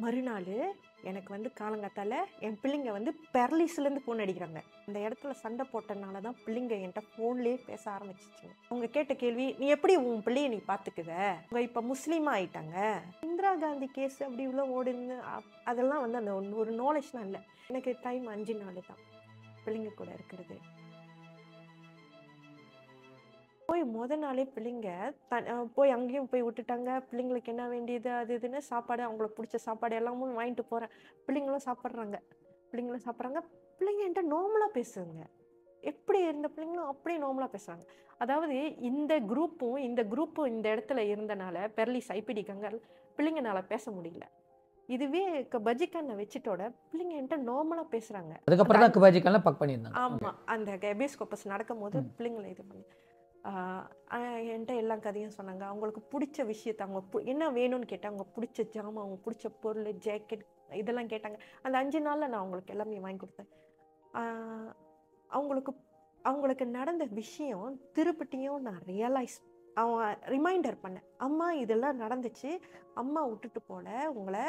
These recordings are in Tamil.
மறுநாள் எனக்கு வந்து காலங்காத்தால என் பிள்ளைங்க வந்து பெர்லிஸ்லேருந்து ஃபோன் அடிக்கிறாங்க. அந்த இடத்துல சண்டை போட்டனால தான் பிள்ளைங்க என்கிட்ட ஃபோன்லேயே பேச ஆரம்பிச்சிச்சுங்க. அவங்க கேட்ட கேள்வி, "நீ எப்படி உன் பிள்ளைய நீ பார்த்துக்குவ? அவங்க இப்போ முஸ்லீமாக ஆயிட்டாங்க. இந்திரா காந்தி கேஸ் அப்படி இவ்வளோ ஓடுன்னு அதெல்லாம் வந்து அந்த ஒரு நாலேஜ்லாம் இல்லை. எனக்கு டைம் 5 நாள் தான் பிள்ளைங்க கூட இருக்கிறது. போய் நாளே பிள்ளைங்க போய் அங்கேயும் போய் விட்டுட்டாங்க. பிள்ளைங்களுக்கு என்ன வேண்டியது அது இதுன்னு சாப்பாடு அவங்களுக்கு பிடிச்ச சாப்பாடு எல்லாமும் வாங்கிட்டு போகிறேன். பிள்ளைங்களும் சாப்பிட்றாங்க. பிள்ளைங்க என்கிட்ட நார்மலாக பேசுங்க. எப்படி இருந்த பிள்ளைங்களும் அப்படியே நார்மலாக பேசுகிறாங்க. அதாவது இந்த குரூப்பும் இந்த இடத்துல இருந்தனால பெர்லிஸ் ஐபிடி கங்கல் பிள்ளைங்கனால பேச முடியல. இதுவே பஜிகான வச்சுட்டோட பிள்ளைங்க என்கிட்ட நார்மலாக பேசுகிறாங்க. அதுக்கப்புறம் தான் கபாஜிக்கான பக் பண்ணியிருந்தாங்க. ஆமாம், அந்த எபிஸ்கோபஸ் நடக்கும்போது பிள்ளைங்களை இது பண்ணி என்கிட்ட எல்லா கதையும் சொன்னாங்க. அவங்களுக்கு பிடிச்ச விஷயத்த அவங்க என்ன வேணும்னு கேட்டால் அவங்க பிடிச்ச ஜாமான், அவங்க பிடிச்ச பொருள், ஜாக்கெட் இதெல்லாம் கேட்டாங்க. அந்த 5 நாளில் நான் அவங்களுக்கு எல்லாமே வாங்கி கொடுத்தேன். அவங்களுக்கு நடந்த விஷயம் திருப்பிட்டியும் நான் ரிமைண்டர் பண்ணேன். அம்மா இதெல்லாம் நடந்துச்சு, அம்மா விட்டுட்டு போல உங்களை,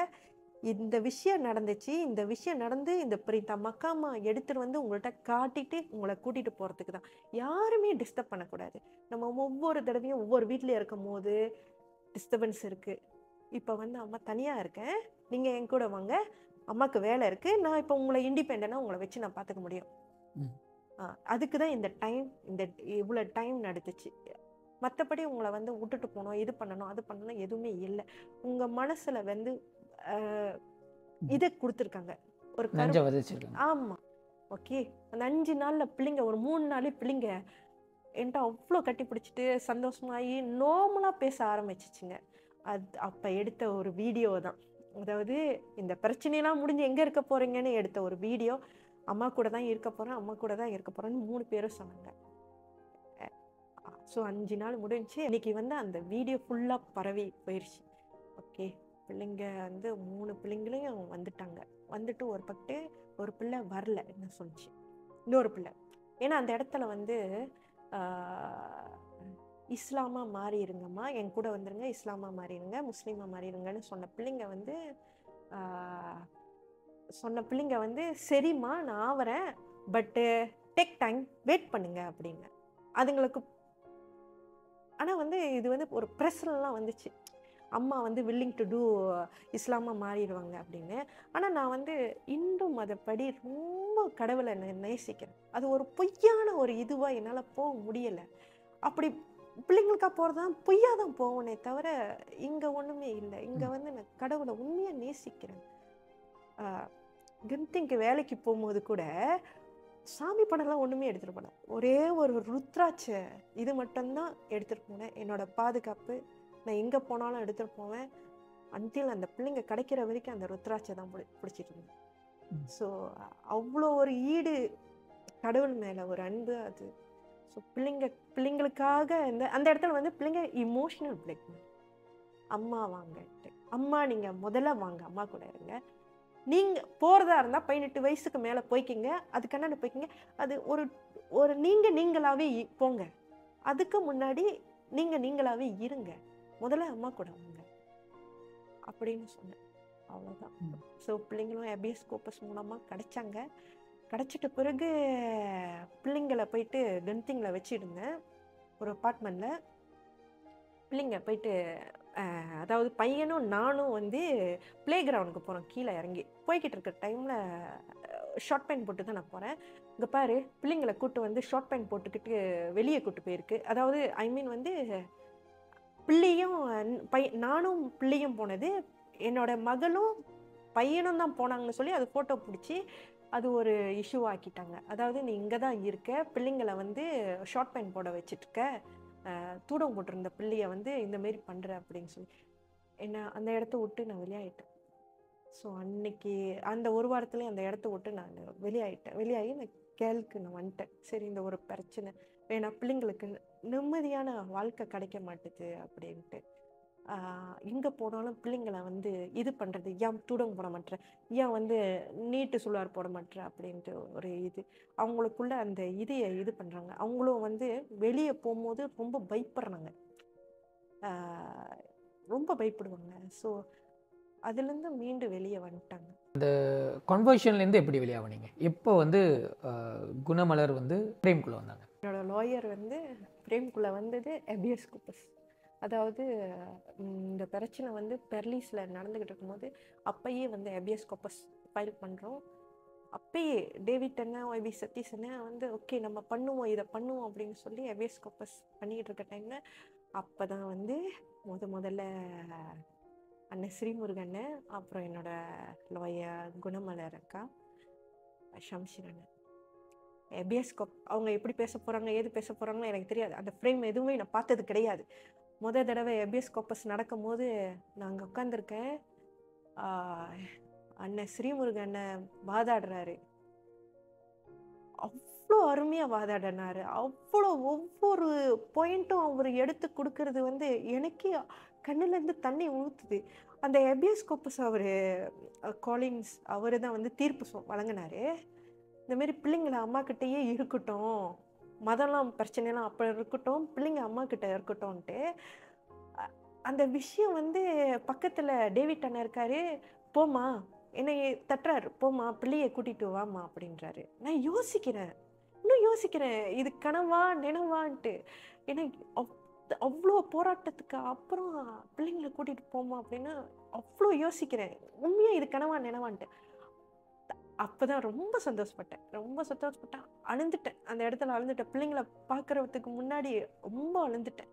இந்த விஷயம் நடந்துச்சு, இந்த விஷயம் நடந்து இந்த மக்காமா எடுத்துட்டு வந்து உங்கள்கிட்ட காட்டிட்டு உங்களை கூட்டிட்டு போறதுக்கு தான். யாருமே டிஸ்டர்ப் பண்ணக்கூடாது. நம்ம ஒவ்வொரு தடவையும் ஒவ்வொரு வீட்லயும் இருக்கும் போது டிஸ்டர்பன்ஸ் இருக்கு. இப்போ வந்து அம்மா தனியா இருக்கேன், நீங்க என் கூட வாங்க, அம்மாக்கு வேலை இருக்கு, நான் இப்போ உங்களை இண்டிபெண்டனா உங்களை வச்சு நான் பார்த்துக்க முடியும். அதுக்கு தான் இந்த இவ்வளோ டைம் நடந்துச்சு. மற்றபடி உங்களை வந்து விட்டுட்டு போகணும், இது பண்ணணும், அது பண்ணணும் எதுவுமே இல்லை. உங்க மனசுல வந்து இதை கொடுத்துருக்காங்க, ஒரு ஆமா. ஓகே, அந்த 5 நாள்ல பிள்ளைங்க ஒரு 3 நாளே பிள்ளைங்க என்கிட்ட அவ்வளோ கட்டி பிடிச்சிட்டு சந்தோஷமாயி நார்மலா பேச ஆரம்பிச்சிச்சுங்க. அப்ப எடுத்த ஒரு வீடியோ தான். அதாவது இந்த பிரச்சனையெல்லாம் முடிஞ்சு எங்க இருக்க போறீங்கன்னு எடுத்த ஒரு வீடியோ. அம்மா கூட தான் இருக்க போறேன், அம்மா கூட தான் இருக்க போறேன்னு 3 பேரும் சொன்னாங்க. ஸோ 5 நாள் முடிஞ்சு இன்னைக்கு வந்து அந்த வீடியோ ஃபுல்லா பரவி போயிடுச்சு. ஓகே, பிள்ளைங்க வந்து 3 பிள்ளைங்களையும் வந்துட்டாங்க. வந்துட்டு ஒரு பிள்ளை வரல என்ன சொல்லிச்சு, இன்னொரு பிள்ளை. ஏன்னா அந்த இடத்துல வந்து இஸ்லாமா மாறிடுங்கம்மா, என் கூட வந்துருங்க, இஸ்லாமா மாறிடுங்க, முஸ்லீமா மாறிடுங்கன்னு சொன்ன பிள்ளைங்க வந்து சரிம்மா நான் ஆவறேன், பட்டு டேக் டைம், வெயிட் பண்ணுங்க அப்படின்னு. அதுங்களுக்கு ஆனால் வந்து இது வந்து ஒரு ப்ரெஸ்லாம் வந்துச்சு, அம்மா வந்து வில்லிங் டு டூ இஸ்லாமா மாறிடுவாங்க அப்படின்னு. ஆனால் நான் வந்து இந்து மதப்படி ரொம்ப கடவுளை நேசிக்கிறேன். அது ஒரு பொய்யான ஒரு இதுவாக என்னால் போக முடியலை. அப்படி பிள்ளைங்களுக்கா போகிறது தான் பொய்யா தான் போவோனே தவிர இங்கே ஒன்றுமே இல்லை. இங்கே வந்து நான் கடவுளை உண்மையாக நேசிக்கிறேன். கிந்திங்க்கு வேலைக்கு போகும்போது கூட சாமி படம்லாம் ஒன்றுமே எடுத்துகிட்டு போனேன். ஒரே ஒரு ருத்ராட்ச இது மட்டும்தான் எடுத்துகிட்டு போனேன். என்னோட பாதுகாப்பு, நான் எங்கே போனாலும் எடுத்துகிட்டு போவேன். அன்டில் அந்த பிள்ளைங்க கிடைக்கிற வரைக்கும் அந்த ருத்ராட்சை தான் பிடிச்சிட்டு இருந்தேன். ஸோ அவ்வளோ ஒரு ஈடு கடவுள் மேலே ஒரு அன்பு அது. ஸோ பிள்ளைங்களுக்காக அந்த இடத்துல வந்து பிள்ளைங்க இமோஷனல் பிளாக்மெயில். அம்மா வாங்கட்டு, அம்மா நீங்கள் முதல்ல வாங்க, அம்மா கூட இருங்க, நீங்கள் போகிறதா இருந்தால் 18 வயசுக்கு மேலே போய்க்கிங்க, அதுக்கான போய்க்கிங்க, அது ஒரு நீங்களாகவே போங்க, அதுக்கு முன்னாடி நீங்களாகவே இருங்க, முதல்ல அம்மா கூட வாங்க அப்படின்னு சொன்னேன். அவ்வளோதான். ஸோ பிள்ளைங்களும் எபிஸ்கோபஸ் மூலமாக கிடைச்சாங்க. கிடைச்சிட்ட பிறகு பிள்ளைங்களை போயிட்டு கன்திங்கில் வச்சுருந்தேன் ஒரு அப்பார்ட்மெண்ட்டில். பிள்ளைங்க போயிட்டு அதாவது பையனும் நானும் வந்து ப்ளே கிரவுண்டுக்கு போகிறோம். கீழே இறங்கி போய்கிட்டு இருக்கிற டைமில் ஷார்ட் பேண்ட் போட்டு தான் நான் போகிறேன். இங்கே பாரு, பிள்ளைங்களை கூப்பிட்டு வந்து ஷார்ட் பேண்ட் போட்டுக்கிட்டு வெளியே கூப்பிட்டு போயிருக்கு. அதாவது ஐ மீன் வந்து நானும் பிள்ளையும் போனது, என்னோட மகளும் பையனும் தான் போனாங்கன்னு சொல்லி அது ஃபோட்டோ பிடிச்சி அது ஒரு இஷ்யூ ஆக்கிட்டாங்க. அதாவது நீ இங்கே தான் இருக்க, பிள்ளைங்களை வந்து ஷார்ட் பேண்ட் போட வச்சுட்டுருக்க, தூடம் போட்டிருந்த பிள்ளைய வந்து இந்தமாரி பண்ணுற அப்படின்னு சொல்லி என்ன அந்த இடத்த விட்டு நான் வெளியாயிட்டேன். ஸோ அன்னைக்கு அந்த ஒரு வாரத்துலேயே அந்த இடத்த விட்டு நான் வெளியாகி நான் கேளுக்கு நான் வந்துட்டேன். சரி, இந்த ஒரு பிரச்சனை வேணா, பிள்ளைங்களுக்கு நிம்மதியான வாழ்க்கை கிடைக்க மாட்டுது அப்படின்ட்டு. எங்கே போனாலும் பிள்ளைங்களை வந்து இது பண்ணுறது, ஏன் தூடம் போட மாட்டேற, ஏன் வந்து நீட்டு சுழார் போட மாட்டேற அப்படின்ட்டு ஒரு இது அவங்களுக்குள்ள அந்த இது பண்ணுறாங்க. அவங்களும் வந்து வெளியே போகும்போது ரொம்ப பயப்படுறாங்க, ரொம்ப பயப்படுவாங்க. ஸோ அதுலேருந்து மீண்டு வெளியே வந்துட்டாங்க. கன்வர்ஷன்லேருந்து எப்படி வெளியாவனீங்க? எப்போ வந்து குணமலர் வந்து பிரேம்குள்ளே வந்தாங்க? என்னோட லாயர் வந்து பிரேம்குள்ளே வந்தது ஹேபியஸ் கார்பஸ். அதாவது இந்த பிரச்சனை வந்து பெர்லிஸில் நடந்துக்கிட்டு இருக்கும்போது அப்பயே வந்து ஹேபியஸ் கார்பஸ் ஃபைல் பண்ணுறோம். அப்பயே டேவிட் அண்ணா ஒய்பி சதீஷ் அண்ணா வந்து ஓகே நம்ம பண்ணுவோம், இதை பண்ணுவோம் அப்படின்னு சொல்லி ஹேபியஸ் கார்பஸ் பண்ணிக்கிட்டு இருக்க டைமில் அப்போ தான் வந்து முதல்ல அண்ணன் ஸ்ரீமுருகன், அப்புறம் என்னோட லாயர் குணமலர் அக்கா, ஷம்ஷீர் அண்ணன், ஹேபியஸ் அவங்க எப்படி பேச போகிறாங்க, ஏது பேச போகிறாங்கன்னு எனக்கு தெரியாது. அந்த ஃப்ரேம் எதுவுமே நான் பார்த்தது கிடையாது. தடவை ஹேபியஸ் கார்பஸ் நடக்கும் போது நான் அங்கே உட்காந்துருக்கேன். அண்ணன் ஸ்ரீமுருகன் அண்ணன் வாதாடுறாரு. அவ்வளோ அருமையாக வாதாடினாரு. அவ்வளோ ஒவ்வொரு பாயிண்ட்டும் அவர் எடுத்து கொடுக்கறது வந்து எனக்கே கண்ணுலேருந்து தண்ணி ஊற்றுது. அந்த ஹேபியஸ் கார்பஸ் அவர் காலிங்ஸ் அவர் தான் வந்து தீர்ப்பு வழங்கினாரு. இந்தமாரி பிள்ளைங்கள அம்மா கிட்டேயே இருக்கட்டும், மதம்லாம் பிரச்சனைலாம் அப்போ இருக்கட்டும், பிள்ளைங்க அம்மா கிட்ட இருக்கட்டும்ன்ட்டு அந்த விஷயம் வந்து பக்கத்தில் டேவிட் அண்ணன் இருக்காரு. போமா என்னை தட்டுறாரு, போமா பிள்ளையை கூட்டிகிட்டு வாமா அப்படின்றாரு. நான் யோசிக்கிறேன், இன்னும் யோசிக்கிறேன், இது கனவா நினைவான்ட்டு. ஏன்னா அவ்வளோ போராட்டத்துக்கு அப்புறம் பிள்ளைங்களை கூட்டிகிட்டு போமா அப்படின்னு அவ்வளோ யோசிக்கிறேன். உண்மையாக இது கனவா நினைவான்ட்டு. அப்போ தான் ரொம்ப சந்தோஷப்பட்டேன், அழுந்துட்டேன். அந்த இடத்துல அழுந்துட்டேன். பிள்ளைங்களை பார்க்குறதுக்கு முன்னாடி ரொம்ப அழுந்துட்டேன்.